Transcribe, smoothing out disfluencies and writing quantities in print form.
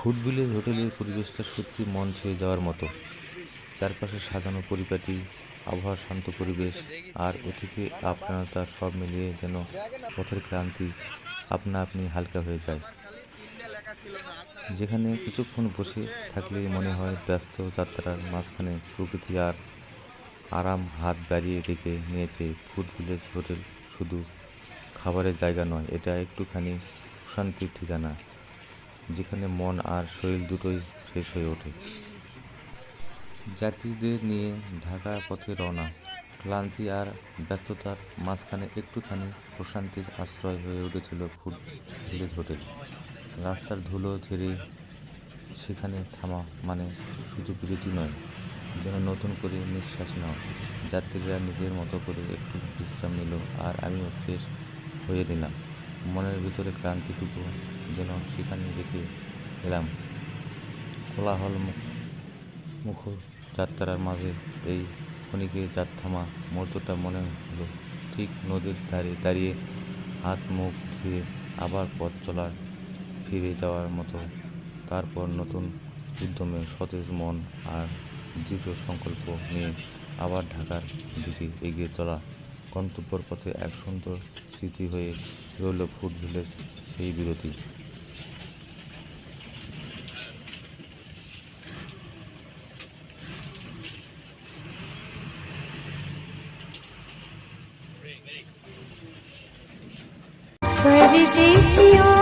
Food village হোটেলের পরিবেশটা সত্যি মন ছুঁয়ে যাওয়ার মতো। চারপাশে সাজানো পরিপাটি, আবহাওয়া শান্ত পরিবেশ আর অতিথি আপ্যায়নতা সব মিলিয়ে যেন পথের ক্লান্তি আপনা আপনি হালকা হয়ে যায়। যেখানে কিছুক্ষণ বসে থাকলেই মনে হয় ব্যস্ত যাত্রার মাঝখানে প্রকৃতি আর আরাম হাত বাড়িয়ে রেখে নিয়েছে। ফুড ভিলেজ হোটেল শুধু খাবারের জায়গা নয়, এটা একটুখানি প্রশান্তির ঠিকানা, যেখানে মন আর শরীর দুটোই ফ্রেশ হয়ে ওঠে। যাত্রীদের নিয়ে ঢাকার পথে রওনা, ক্লান্তি আর ব্যস্ততার মাঝখানে একটুখানি প্রশান্তির আশ্রয় হয়ে উঠেছিল ফুড ভিলেজ হোটেল। রাস্তার ধুলো ঝেড়ে সেখানে থামা মানে শুধু বিরতি নয়, যেন নতুন করে নিঃশ্বাস নেওয়া। যাত্রীরা নিজের মতো করে একটু বিশ্রাম নিল আর আমিও ফ্রেশ হয়ে নিলাম। মনের ভিতরে ক্লান্তিটুকু যেন সেখানে রেখে এলাম। কোলাহল মুখর যাত্রার মাঝে এই ক্ষণিকের থামা মুহূর্তটা মনে হলো ঠিক নদীর ধারে দাঁড়িয়ে হাত মুখ ধুয়ে আবার পথ চলার ফিরে যাওয়ার মতো। তারপর নতুন উদ্যমে সতেজ মন আর দৃঢ় সংকল্প নিয়ে আবার ঢাকার দিকে এগিয়ে চলা। গন্তব্যের পথে এক সুন্দর স্মৃতি হয়ে রইল ফুড ভিলেজ সেই বিরতি। परदेसियों